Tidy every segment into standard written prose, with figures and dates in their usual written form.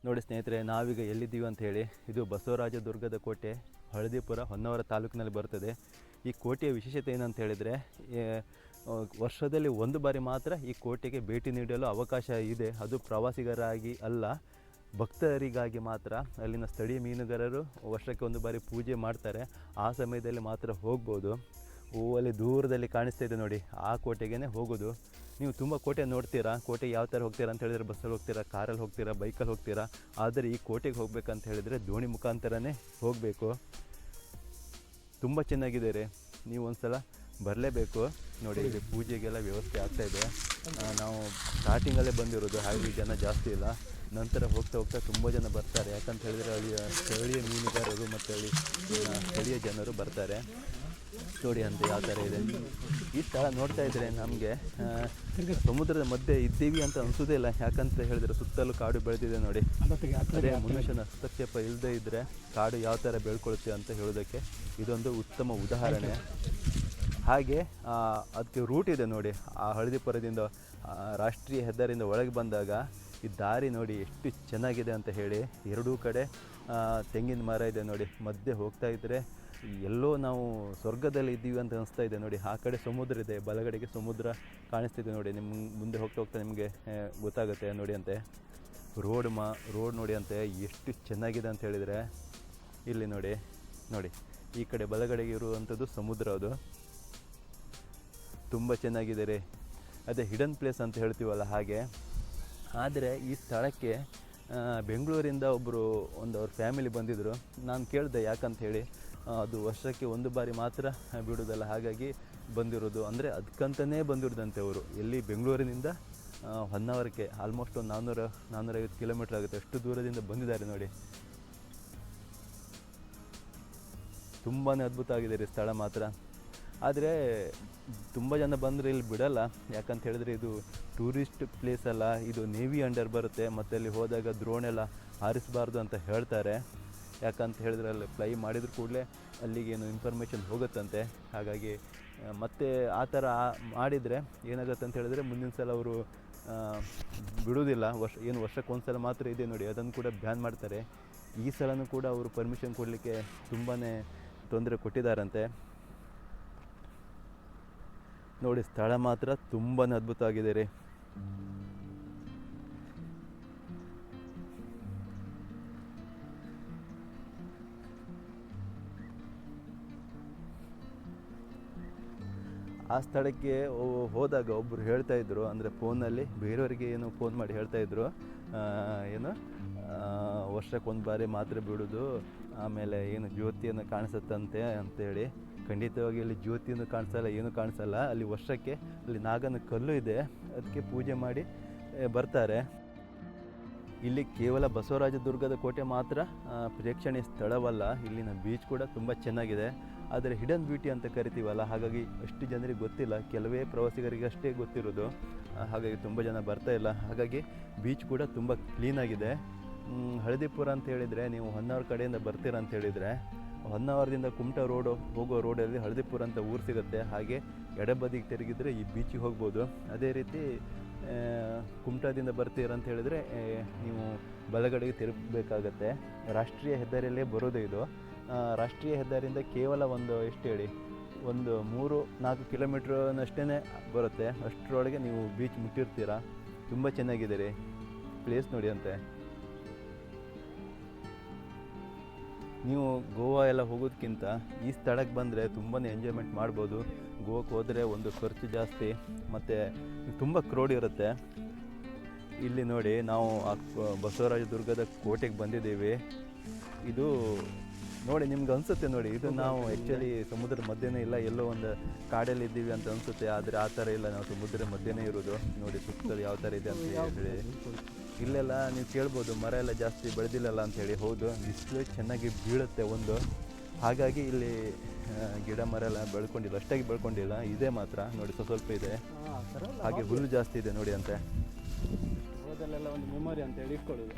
ನೋಡಿ ಸ್ನೇಹಿತರೆ, ನಾವೀಗ ಎಲ್ಲಿದ್ದೀವಿ ಅಂತ ಹೇಳಿ, ಇದು ಬಸವರಾಜದುರ್ಗದ ಕೋಟೆ, ಹಳದಿಪುರ, ಹೊನ್ನಾವರ ತಾಲೂಕಿನಲ್ಲಿ ಬರ್ತದೆ. ಈ ಕೋಟೆಯ ವಿಶೇಷತೆ ಏನಂತ ಹೇಳಿದರೆ, ವರ್ಷದಲ್ಲಿ ಒಂದು ಬಾರಿ ಮಾತ್ರ ಈ ಕೋಟೆಗೆ ಭೇಟಿ ನೀಡಲು ಅವಕಾಶ ಇದೆ. ಅದು ಪ್ರವಾಸಿಗರಾಗಿ ಅಲ್ಲ, ಭಕ್ತರಿಗಾಗಿ ಮಾತ್ರ. ಅಲ್ಲಿನ ಸ್ಥಳೀಯ ಮೀನುಗಾರರು ವರ್ಷಕ್ಕೆ ಒಂದು ಬಾರಿ ಪೂಜೆ ಮಾಡ್ತಾರೆ, ಆ ಸಮಯದಲ್ಲಿ ಮಾತ್ರ ಹೋಗ್ಬೋದು. ಅಲ್ಲಿ ದೂರದಲ್ಲಿ ಕಾಣಿಸ್ತಾ ಇದೆ ನೋಡಿ, ಆ ಕೋಟೆಗೇ ಹೋಗೋದು. ನೀವು ತುಂಬ ಕೋಟೆ ನೋಡ್ತೀರಾ, ಕೋಟೆ ಯಾವ ಥರ ಹೋಗ್ತೀರಾ ಅಂತ ಹೇಳಿದರೆ ಬಸ್ಸಲ್ಲಿ ಹೋಗ್ತೀರಾ, ಕಾರಲ್ಲಿ ಹೋಗ್ತೀರಾ, ಬೈಕಲ್ಲಿ ಹೋಗ್ತೀರಾ. ಆದರೆ ಈ ಕೋಟೆಗೆ ಹೋಗ್ಬೇಕಂತ ಹೇಳಿದರೆ ದೋಣಿ ಮುಖಾಂತರನೇ ಹೋಗಬೇಕು. ತುಂಬ ಚೆನ್ನಾಗಿದೆ ರೀ, ನೀವು ಒಂದು ಸಲ ಬರಲೇಬೇಕು. ನೋಡಿ, ಇಲ್ಲಿ ಪೂಜೆಗೆಲ್ಲ ವ್ಯವಸ್ಥೆ ಆಗ್ತಾಯಿದೆ. ನಾವು ಸ್ಟಾರ್ಟಿಂಗಲ್ಲೇ ಬಂದಿರೋದು, ಹಾಗೆ ಜನ ಜಾಸ್ತಿ ಇಲ್ಲ. ನಂತರ ಹೋಗ್ತಾ ಹೋಗ್ತಾ ತುಂಬ ಜನ ಬರ್ತಾರೆ, ಯಾಕಂತ ಹೇಳಿದರೆ ಅಲ್ಲಿ ಸ್ಥಳೀಯ ಮೀನುಗಾರರು ಮತ್ತು ಅಲ್ಲಿ ಸ್ಥಳೀಯ ಜನರು ಬರ್ತಾರೆ. ನೋಡಿ ಅಂತ ಯಾವ ಥರ ಇದೆ ಈ ಸ್ಥಳ. ನೋಡ್ತಾ ಇದ್ದರೆ ನಮಗೆ ಸಮುದ್ರದ ಮಧ್ಯೆ ಇದ್ದೀವಿ ಅಂತ ಅನಿಸೋದೇ ಇಲ್ಲ, ಯಾಕಂತ ಹೇಳಿದರೆ ಸುತ್ತಲೂ ಕಾಡು ಬೆಳೆದಿದೆ ನೋಡಿ. ಅದೇ ಮನುಷ್ಯನ ಹಸ್ತಕ್ಷೇಪ ಇಲ್ಲದೇ ಇದ್ದರೆ ಕಾಡು ಯಾವ ಥರ ಬೆಳ್ಕೊಳುತ್ತೆ ಅಂತ ಹೇಳೋದಕ್ಕೆ ಇದೊಂದು ಉತ್ತಮ ಉದಾಹರಣೆ. ಹಾಗೆ ಅದಕ್ಕೆ ರೂಟ್ ಇದೆ ನೋಡಿ, ಆ ಹಳದಿಪುರದಿಂದ ರಾಷ್ಟ್ರೀಯ ಹೆದ್ದಾರಿಯಿಂದ ಒಳಗೆ ಬಂದಾಗ ಈ ದಾರಿ ನೋಡಿ ಎಷ್ಟು ಚೆನ್ನಾಗಿದೆ ಅಂತ ಹೇಳಿ. ಎರಡೂ ಕಡೆ ತೆಂಗಿನ ಮರ ಇದೆ ನೋಡಿ, ಮಧ್ಯೆ ಹೋಗ್ತಾ ಇದ್ದರೆ ಎಲ್ಲೋ ನಾವು ಸ್ವರ್ಗದಲ್ಲಿ ಇದ್ದೀವಿ ಅಂತ ಅನಿಸ್ತಾ ಇದೆ ನೋಡಿ. ಆ ಕಡೆ ಸಮುದ್ರ ಇದೆ, ಬಲಗಡೆಗೆ ಸಮುದ್ರ ಕಾಣಿಸ್ತಿದೆ ನೋಡಿ. ನಿಮ್ಮ ಮುಂದೆ ಹೋಗ್ತಾ ಹೋಗ್ತಾ ನಿಮಗೆ ಗೊತ್ತಾಗುತ್ತೆ ನೋಡಿ ಅಂತೆ. ರೋಡ್ ನೋಡಿ ಅಂತೆ ಎಷ್ಟು ಚೆನ್ನಾಗಿದೆ ಅಂತ ಹೇಳಿದರೆ. ಇಲ್ಲಿ ನೋಡಿ ನೋಡಿ, ಈ ಕಡೆ ಬಲಗಡೆಗೆ ಇರುವಂಥದ್ದು ಸಮುದ್ರ, ಅದು ತುಂಬ ಚೆನ್ನಾಗಿದೆ ರೀ. ಅದೇ ಹಿಡನ್ ಪ್ಲೇಸ್ ಅಂತ ಹೇಳ್ತೀವಲ್ಲ ಹಾಗೆ. ಆದರೆ ಈ ಸ್ಥಳಕ್ಕೆ ಬೆಂಗಳೂರಿಂದ ಅವ್ರ ಫ್ಯಾಮಿಲಿ ಬಂದಿದ್ದರು. ನಾನು ಕೇಳಿದೆ ಯಾಕಂತ ಹೇಳಿ. ಅದು ವರ್ಷಕ್ಕೆ ಒಂದು ಬಾರಿ ಮಾತ್ರ ಬಿಡೋದಲ್ಲ, ಹಾಗಾಗಿ ಬಂದಿರೋದು. ಅಂದರೆ ಅದಕ್ಕಂತಲೇ ಬಂದಿರೋದಂತೆ ಅವರು. ಎಲ್ಲಿ ಬೆಂಗಳೂರಿನಿಂದ ಹೊನ್ನಾವರಕ್ಕೆ ಆಲ್ಮೋಸ್ಟ್ ಒಂದು 450 ಕಿಲೋಮೀಟ್ರ್ ಆಗುತ್ತೆ, ಅಷ್ಟು ದೂರದಿಂದ ಬಂದಿದ್ದಾರೆ ನೋಡಿ. ತುಂಬಾ ಅದ್ಭುತ ಆಗಿದೆ ರೀ ಸ್ಥಳ ಮಾತ್ರ. ಆದರೆ ತುಂಬ ಜನ ಬಂದರೆ ಇಲ್ಲಿ ಬಿಡಲ್ಲ, ಯಾಕಂತ ಹೇಳಿದ್ರೆ ಇದು ಟೂರಿಸ್ಟ್ ಪ್ಲೇಸ್ ಅಲ್ಲ, ಇದು ನೇವಿ ಅಂಡರ್ ಬರುತ್ತೆ. ಮತ್ತು ಅಲ್ಲಿ ಹೋದಾಗ ಡ್ರೋನ್ ಎಲ್ಲ ಹಾರಿಸಬಾರ್ದು ಅಂತ ಹೇಳ್ತಾರೆ. ಯಾಕಂತ ಹೇಳಿದ್ರೆ ಅಲ್ಲಿ ಫ್ಲೈ ಮಾಡಿದ್ರು ಕೂಡಲೇ ಅಲ್ಲಿಗೇನು ಇನ್ಫಾರ್ಮೇಷನ್ ಹೋಗುತ್ತಂತೆ. ಹಾಗಾಗಿ ಮತ್ತೆ ಆ ಥರ ಮಾಡಿದರೆ ಏನಾಗುತ್ತೆ ಅಂತ ಹೇಳಿದ್ರೆ ಮುಂದಿನ ಸಲ ಅವರು ಬಿಡೋದಿಲ್ಲ. ವರ್ಷಕ್ಕೆ ಒಂದು ಸಲ ಮಾತ್ರ ಇದೆ ನೋಡಿ, ಅದನ್ನು ಕೂಡ ಬ್ಯಾನ್ ಮಾಡ್ತಾರೆ. ಈ ಸಲನೂ ಕೂಡ ಅವರು ಪರ್ಮಿಷನ್ ಕೊಡಲಿಕ್ಕೆ ತುಂಬಾ ತೊಂದರೆ ಕೊಟ್ಟಿದ್ದಾರಂತೆ ನೋಡಿ. ಸ್ಥಳ ಮಾತ್ರ ತುಂಬಾ ಅದ್ಭುತ ಆಗಿದೆ ರೀ. ಆ ಸ್ಥಳಕ್ಕೆ ಹೋದಾಗ ಒಬ್ಬರು ಹೇಳ್ತಾಯಿದ್ರು, ಅಂದರೆ ಫೋನಲ್ಲಿ ಬೇರೆಯವರಿಗೆ ಏನು ಫೋನ್ ಮಾಡಿ ಹೇಳ್ತಾಯಿದ್ರು, ವರ್ಷಕ್ಕೆ ಒಂದು ಬಾರಿ ಮಾತ್ರ ಬಿಡೋದು, ಆಮೇಲೆ ಏನು ಜ್ಯೋತಿಯನ್ನು ಕಾಣಿಸುತ್ತಂತೆ ಅಂತೇಳಿ. ಖಂಡಿತವಾಗಿ ಇಲ್ಲಿ ಜ್ಯೋತಿಯನ್ನು ಕಾಣಿಸಲ್ಲ, ಏನೂ ಕಾಣಿಸಲ್ಲ. ಅಲ್ಲಿ ವರ್ಷಕ್ಕೆ ಅಲ್ಲಿ ನಾಗನ ಕಲ್ಲು ಇದೆ, ಅದಕ್ಕೆ ಪೂಜೆ ಮಾಡಿ ಬರ್ತಾರೆ. ಇಲ್ಲಿ ಕೇವಲ ಬಸವರಾಜದುರ್ಗದ ಕೋಟೆ ಮಾತ್ರ ಪ್ರೇಕ್ಷಣೀಯ ಸ್ಥಳವಲ್ಲ, ಇಲ್ಲಿನ ಬೀಚ್ ಕೂಡ ತುಂಬ ಚೆನ್ನಾಗಿದೆ. ಆದರೆ ಹಿಡನ್ ಬ್ಯೂಟಿ ಅಂತ ಕರಿತೀವಲ್ಲ, ಹಾಗಾಗಿ ಅಷ್ಟು ಜನರಿಗೆ ಗೊತ್ತಿಲ್ಲ, ಕೆಲವೇ ಪ್ರವಾಸಿಗರಿಗೆ ಅಷ್ಟೇ ಗೊತ್ತಿರೋದು. ಹಾಗಾಗಿ ತುಂಬ ಜನ ಬರ್ತಾ ಇಲ್ಲ. ಹಾಗಾಗಿ ಬೀಚ್ ಕೂಡ ತುಂಬ ಕ್ಲೀನಾಗಿದೆ. ಹಳದಿಪುರ ಅಂತ ಹೇಳಿದರೆ, ನೀವು ಹೊನ್ನಾವರ ಕಡೆಯಿಂದ ಬರ್ತೀರ ಅಂತ ಹೇಳಿದರೆ, ಹೊನ್ನಾವರದಿಂದ ಕುಮಟಾ ಹೋಗೋ ರೋಡಲ್ಲಿ ಹಳದಿಪುರ ಅಂತ ಊರು ಸಿಗುತ್ತೆ. ಹಾಗೆ ಎಡಬದಿಗೆ ತಿರುಗಿದರೆ ಈ ಬೀಚಿಗೆ ಹೋಗ್ಬೋದು. ಅದೇ ರೀತಿ ಕುಮಟಾದಿಂದ ಬರ್ತೀರಂತ ಹೇಳಿದರೆ ನೀವು ಬಲಗಡೆಗೆ ತಿರುಗಬೇಕಾಗತ್ತೆ. ರಾಷ್ಟ್ರೀಯ ಹೆದ್ದಾರಿಯಲ್ಲೇ ಬರೋದು ಇದು. ರಾಷ್ಟ್ರೀಯ ಹೆದ್ದಾರಿಯಿಂದ ಕೇವಲ ಒಂದು 3-4 ಕಿಲೋಮೀಟ್ರನಷ್ಟೇ ಬರುತ್ತೆ. ಅಷ್ಟರೊಳಗೆ ನೀವು ಬೀಚ್ ಮುಟ್ಟಿರ್ತೀರ. ತುಂಬ ಚೆನ್ನಾಗಿದೆ ರೀ ಪ್ಲೇಸ್ ನೋಡಿ ಅಂತೆ. ನೀವು ಗೋವಾ ಎಲ್ಲ ಹೋಗೋದಕ್ಕಿಂತ ಈ ಸ್ಥಳಕ್ಕೆ ಬಂದರೆ ತುಂಬಾ ಎಂಜಾಯ್ಮೆಂಟ್ ಮಾಡ್ಬೋದು. ಗೋವಾಕ್ಕೆ ಹೋದರೆ ಒಂದು ಖರ್ಚು ಜಾಸ್ತಿ ಮತ್ತು ತುಂಬ ಕ್ರೌಡ್ ಇರುತ್ತೆ. ಇಲ್ಲಿ ನೋಡಿ, ನಾವು ಬಸವರಾಜದುರ್ಗದ ಕೋಟೆಗೆ ಬಂದಿದ್ದೀವಿ. ಇದು ನೋಡಿ ನಿಮ್ಗೆ ಅನಿಸುತ್ತೆ ನೋಡಿ, ಇದು ನಾವು ಆ್ಯಕ್ಚುಲಿ ಸಮುದ್ರದ ಮಧ್ಯೆನೇ ಇಲ್ಲ, ಎಲ್ಲೋ ಒಂದು ಕಾಡಲ್ಲಿ ಇದ್ದೀವಿ ಅಂತ ಅನಿಸುತ್ತೆ. ಆದರೆ ಆ ಥರ ಇಲ್ಲ, ನಾವು ಸಮುದ್ರದ ಮಧ್ಯೆನೇ ಇರೋದು. ನೋಡಿ ಸುತ್ತಲೂ ಯಾವ ಥರ ಇದೆ ಅಂತ ಹೇಳಿ. ಇಲ್ಲೆಲ್ಲ ನೀವು ಕೇಳ್ಬೋದು, ಮರ ಎಲ್ಲ ಜಾಸ್ತಿ ಬೆಳೆದಿಲ್ಲಲ್ಲ ಅಂಥೇಳಿ. ಹೌದು, ಬಿಸಿಲು ಚೆನ್ನಾಗಿ ಬೀಳುತ್ತೆ ಒಂದು, ಹಾಗಾಗಿ ಇಲ್ಲಿ ಗಿಡ ಮರ ಎಲ್ಲ ಬೆಳ್ಕೊಂಡಿಲ್ಲ, ಅಷ್ಟಾಗಿ ಬೆಳ್ಕೊಂಡಿಲ್ಲ. ಇದೆ ಮಾತ್ರ ನೋಡಿ, ಸ್ವಲ್ಪ ಇದೆ. ಹಾಗೆ ಹುಲ್ಲು ಜಾಸ್ತಿ ಇದೆ ನೋಡಿ ಅಂತೆ. ಹೋದಲ್ಲೆಲ್ಲ ಒಂದು ಮೆಮೊರಿ ಅಂತೇಳಿ ಇಟ್ಕೊಳ್ಳೋದು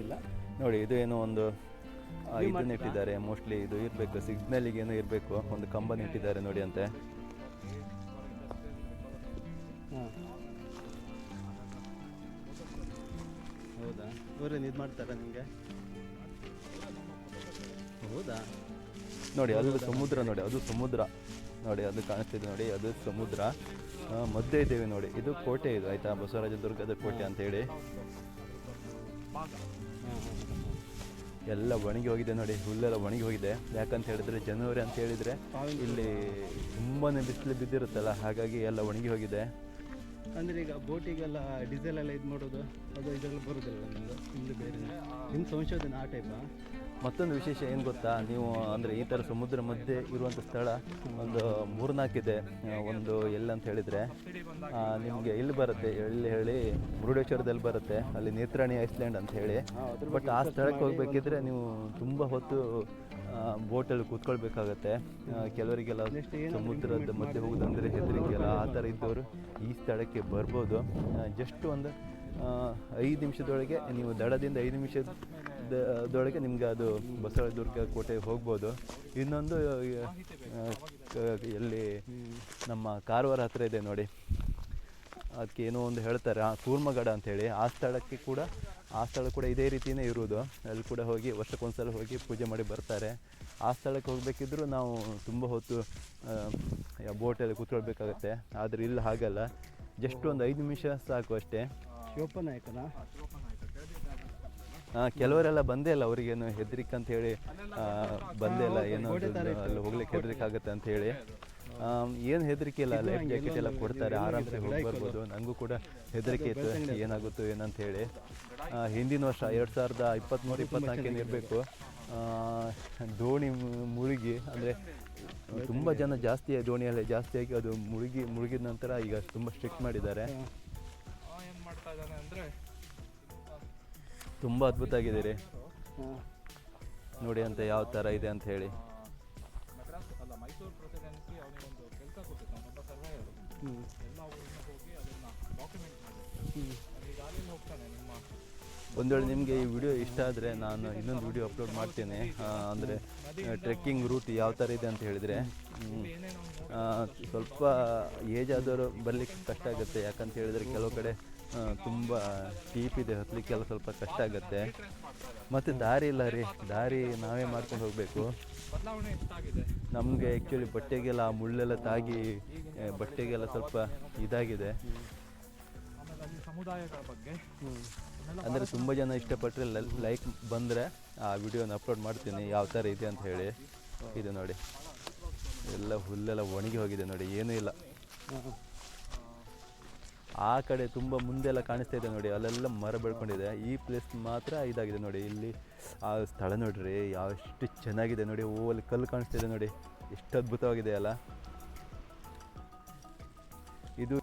ಇಲ್ಲ ನೋಡಿ. ಇದು ಏನೋ ಒಂದು ಇದನ್ನ ಇಟ್ಟಿದ್ದಾರೆ, ಮೋಸ್ಟ್ಲಿ ಇದು ಇರಬೇಕು, ಸಿಗ್ನಲಿಗೆ ಏನೋ ಇರಬೇಕು, ಒಂದು ಕಂಬನ ಇಟ್ಟಿದ್ದಾರೆ ನೋಡಿ ಅಂತೆ. ಇವರೇನು ಇದು ಮಾಡ್ತಾರಾ ನಿಮಗೆ? ಹೌದಾ? ನೋಡಿ ಅಲ್ಲಿ ಸಮುದ್ರ ನೋಡಿ, ಅದು ಸಮುದ್ರ ನೋಡಿ, ಅದು ಕಾಣಿಸ್ತಿದೆ ನೋಡಿ, ಅದು ಸಮುದ್ರ. ಮಧ್ಯೆ ಇದ್ದೇವೆ ನೋಡಿ, ಇದು ಕೋಟೆ ಇದು ಆಯಿತಾ, ಬಸವರಾಜದುರ್ಗದ ಕೋಟೆ ಅಂತೇಳಿ. ಎಲ್ಲ ಒಣಗಿ ಹೋಗಿದೆ ನೋಡಿ, ಹುಲ್ಲೆಲ್ಲ ಒಣಗಿ ಹೋಗಿದೆ. ಯಾಕಂತ ಹೇಳಿದ್ರೆ ಜನವರಿ ಅಂತ ಹೇಳಿದರೆ ಇಲ್ಲಿ ತುಂಬಾ ಬಿಸಿಲು ಬಿದ್ದಿರುತ್ತಲ್ಲ, ಹಾಗಾಗಿ ಎಲ್ಲ ಒಣಗಿ ಹೋಗಿದೆ. ಅಂದರೆ ಈಗ ಬೋಟಿಗೆಲ್ಲ ಡೀಸೆಲ್ ಎಲ್ಲ ಇದು ಮಾಡೋದು ಅದು ಇದೆಲ್ಲ ಬರೋದಿಲ್ಲ ನಿಮ್ಮದು ಬೇರೆ ನಿಮ್ಮ ಸಂಶೋಧನೆ ಆ ಟೈಪಾ? ಮತ್ತೊಂದು ವಿಶೇಷ ಏನು ಗೊತ್ತಾ, ನೀವು ಅಂದರೆ ಈ ಥರ ಸಮುದ್ರ ಮಧ್ಯೆ ಇರುವಂಥ ಸ್ಥಳ ಒಂದು 3-4 ಇದೆ. ಒಂದು ಎಲ್ಲಂತ ಹೇಳಿದರೆ ನಿಮಗೆ ಇಲ್ಲಿ ಬರುತ್ತೆ, ಎಲ್ಲಿ ಹೇಳಿ ಮುರುಡೇಶ್ವರದಲ್ಲಿ ಬರುತ್ತೆ, ಅಲ್ಲಿ ನೇತ್ರಾಣಿ ಐಸ್ಲ್ಯಾಂಡ್ ಅಂತ ಹೇಳಿ. ಬಟ್ ಆ ಸ್ಥಳಕ್ಕೆ ಹೋಗಬೇಕಿದ್ರೆ ನೀವು ತುಂಬ ಹೊತ್ತು ಬೋಟಲ್ಲಿ ಕೂತ್ಕೊಳ್ಬೇಕಾಗತ್ತೆ. ಕೆಲವರಿಗೆಲ್ಲ ಸಮುದ್ರದ ಮಧ್ಯೆ ಹೋಗೋದಂದರೆ ಹೆದರಿಕೆಲ್ಲ, ಆ ಥರ ಇದ್ದವರು ಈ ಸ್ಥಳಕ್ಕೆ ಬರ್ಬೋದು. ಜಸ್ಟ್ ಒಂದು 5 ನಿಮಿಷದೊಳಗೆ ನೀವು ದಡದಿಂದ 5 ನಿಮಿಷದೊಳಗೆ ನಿಮ್ಗೆ ಅದು ಬಸವದುರ್ಗ ಕೋಟೆಗೆ ಹೋಗ್ಬೋದು. ಇನ್ನೊಂದು ಎಲ್ಲಿ ನಮ್ಮ ಕಾರವಾರ ಹತ್ರ ಇದೆ ನೋಡಿ, ಅದಕ್ಕೆ ಏನೋ ಒಂದು ಹೇಳ್ತಾರೆ ಕೂರ್ಮಗಡ ಅಂಥೇಳಿ, ಆ ಸ್ಥಳ ಕೂಡ ಇದೇ ರೀತಿಯೇ ಇರುವುದು. ಅಲ್ಲಿ ಕೂಡ ಹೋಗಿ ವರ್ಷಕ್ಕೊಂದ್ಸಲ ಹೋಗಿ ಪೂಜೆ ಮಾಡಿ ಬರ್ತಾರೆ. ಆ ಸ್ಥಳಕ್ಕೆ ಹೋಗಬೇಕಿದ್ರೂ ನಾವು ತುಂಬ ಹೊತ್ತು ಬೋಟಲ್ಲಿ ಕೂತ್ಕೊಳ್ಬೇಕಾಗತ್ತೆ. ಆದರೆ ಇಲ್ಲಿ ಹಾಗಲ್ಲ, ಜಸ್ಟ್ ಒಂದು 5 ನಿಮಿಷ ಸಾಕು ಅಷ್ಟೇ. ಶಿವಪ್ಪನಾಯಕನ ಕೆಲವರೆಲ್ಲ ಬಂದೇ ಇಲ್ಲ, ಅವರಿಗೇನು ಹೆದರಿಕೆ ಅಂತ ಹೇಳಿ ಬಂದೇ ಇಲ್ಲ, ಏನೋ ಅಲ್ಲಿ ಹೋಗ್ಲಿಕ್ಕೆ ಹೆದರಿಕೆ ಆಗುತ್ತೆ ಅಂತ ಹೇಳಿ. ಏನು ಹೆದರಿಕೆ ಇಲ್ಲ, ಲೈಫ್ ಜಾಕೆಟ್ ಎಲ್ಲ ಕೊಡ್ತಾರೆ, ಆರಾಮ್ಸೆ ಹೋಗಿ ಬರ್ಬೋದು. ನನಗೂ ಕೂಡ ಹೆದರಿಕೆ ಇತ್ತು ಏನಾಗುತ್ತೋ ಏನಂತ ಹೇಳಿ. ಹಿಂದಿನ ವರ್ಷ 2023-24 ಇರಬೇಕು, ದೋಣಿ ಮುಳುಗಿ, ಅಂದರೆ ತುಂಬ ಜನ ದೋಣಿಯಲ್ಲೇ ಜಾಸ್ತಿಯಾಗಿ ಅದು ಮುಳುಗಿದ ನಂತರ ಈಗ ತುಂಬ ಸ್ಟ್ರಿಕ್ಟ್ ಮಾಡಿದ್ದಾರೆ. ತುಂಬ ಅದ್ಭುತ ಆಗಿದೆ ರೀ ನೋಡಿ ಅಂತ ಯಾವ ಥರ ಇದೆ ಅಂತ ಹೇಳಿ. ಒಂದು ವೇಳೆ ನಿಮಗೆ ಈ ವಿಡಿಯೋ ಇಷ್ಟ ಆದರೆ ನಾನು ಇನ್ನೊಂದು ವಿಡಿಯೋ ಅಪ್ಲೋಡ್ ಮಾಡ್ತೇನೆ. ಅಂದರೆ ಟ್ರೆಕ್ಕಿಂಗ್ ರೂಟ್ ಯಾವ ಥರ ಇದೆ ಅಂತ ಹೇಳಿದರೆ, ಸ್ವಲ್ಪ ಏಜ್ ಆದವರು ಬರಲಿಕ್ಕೆ ಕಷ್ಟ ಆಗುತ್ತೆ. ಯಾಕಂತ ಹೇಳಿದರೆ ಕೆಲವು ಕಡೆ ತುಂಬ ಟೀಪ್ ಇದೆ, ಹತ್ತಲಿಕ್ಕೆಲ್ಲ ಸ್ವಲ್ಪ ಕಷ್ಟ ಆಗುತ್ತೆ. ಮತ್ತು ದಾರಿ ಇಲ್ಲ ರೀ, ದಾರಿ ನಾವೇ ಮಾಡ್ಕೊಂಡು ಹೋಗಬೇಕು. ನಮಗೆ ಆ್ಯಕ್ಚುಲಿ ಬಟ್ಟೆಗೆಲ್ಲ ಮುಳ್ಳೆಲ್ಲ ತಾಗಿ ಬಟ್ಟೆಗೆಲ್ಲ ಸ್ವಲ್ಪ ಇದಾಗಿದೆ. ಅಂದರೆ ತುಂಬ ಜನ ಇಷ್ಟಪಟ್ಟರೆ ಲೈಕ್ ಬಂದರೆ ಆ ವಿಡಿಯೋನ ಅಪ್ಲೋಡ್ ಮಾಡ್ತೀನಿ ಯಾವ ಥರ ಇದೆ ಅಂತ ಹೇಳಿ. ಇದು ನೋಡಿ, ಎಲ್ಲ ಹುಲ್ಲೆಲ್ಲ ಒಣಗಿ ಹೋಗಿದೆ ನೋಡಿ, ಏನೂ ಇಲ್ಲ. ಆ ಕಡೆ ತುಂಬ ಮುಂದೆಲ್ಲ ಕಾಣಿಸ್ತಾ ಇದೆ ನೋಡಿ, ಅಲ್ಲೆಲ್ಲ ಮರ ಬೆಳ್ಕೊಂಡಿದೆ. ಈ ಪ್ಲೇಸ್ ಮಾತ್ರ ಇದಾಗಿದೆ ನೋಡಿ. ಇಲ್ಲಿ ಆ ಸ್ಥಳ ನೋಡ್ರಿ ಎಷ್ಟು ಚೆನ್ನಾಗಿದೆ ನೋಡಿ. ಅಲ್ಲಿ ಕಲ್ಲು ಕಾಣಿಸ್ತಾ ಇದೆ ನೋಡಿ, ಎಷ್ಟು ಅದ್ಭುತವಾಗಿದೆ ಅಲ್ಲ. ಇದು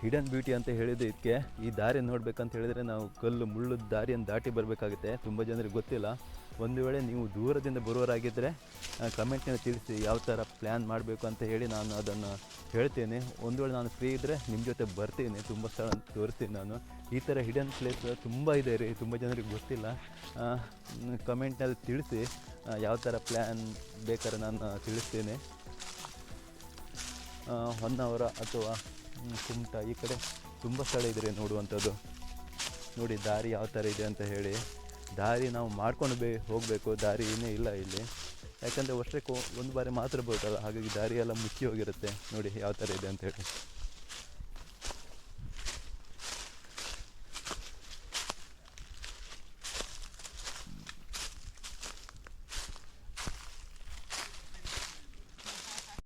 ಹಿಡನ್ ಬ್ಯೂಟಿ ಅಂತ ಹೇಳಿದ್ದು ಇದಕ್ಕೆ. ಈ ದಾರಿ ನೋಡ್ಬೇಕಂತ ಹೇಳಿದರೆ ನಾವು ಕಲ್ಲು ಮುಳ್ಳು ದಾರಿಯನ್ನು ದಾಟಿ ಬರಬೇಕಾಗುತ್ತೆ. ತುಂಬ ಜನರಿಗೆ ಗೊತ್ತಿಲ್ಲ. ಒಂದು ವೇಳೆ ನೀವು ದೂರದಿಂದ ಬರುವವರಾಗಿದ್ದರೆ ಕಮೆಂಟ್ನಲ್ಲಿ ತಿಳಿಸಿ ಯಾವ ಥರ ಪ್ಲ್ಯಾನ್ ಮಾಡಬೇಕು ಅಂತ ಹೇಳಿ ನಾನು ಅದನ್ನು ಹೇಳ್ತೇನೆ. ಒಂದು ವೇಳೆ ನಾನು ಫ್ರೀ ಇದ್ದರೆ ನಿಮ್ಮ ಜೊತೆ ಬರ್ತೀನಿ, ತುಂಬ ಸ್ಥಳ ತೋರಿಸ್ತೀನಿ ನಾನು. ಈ ಥರ ಹಿಡನ್ ಪ್ಲೇಸ್ ತುಂಬ ಇದೆ ರೀ, ತುಂಬ ಜನರಿಗೆ ಗೊತ್ತಿಲ್ಲ. ಕಮೆಂಟ್ನಲ್ಲಿ ತಿಳಿಸಿ ಯಾವ ಥರ ಪ್ಲ್ಯಾನ್ ಬೇಕಾದ್ರೆ ನಾನು ತಿಳಿಸ್ತೇನೆ. ಹೊನ್ನಾವರ ಅಥವಾ ಕುಮಟಾ ಈ ಕಡೆ ತುಂಬ ಸ್ಥಳ ಇದೆ ನೋಡುವಂಥದ್ದು. ನೋಡಿ ದಾರಿ ಯಾವ ಥರ ಇದೆ ಅಂತ ಹೇಳಿ. ದಾರಿ ನಾವು ಮಾಡ್ಕೊಂಡು ಹೋಗಬೇಕು, ದಾರಿ ಏನೇ ಇಲ್ಲ ಇಲ್ಲಿ. ಯಾಕಂದರೆ ವರ್ಷಕ್ಕೆ ಒಂದು ಬಾರಿ ಮಾತ್ರ ಬರುತ್ತಲ್ಲ, ಹಾಗಾಗಿ ದಾರಿ ಎಲ್ಲ ಮುಚ್ಚಿ ಹೋಗಿರುತ್ತೆ. ನೋಡಿ ಯಾವ ಥರ ಇದೆ ಅಂತ ಹೇಳಿ.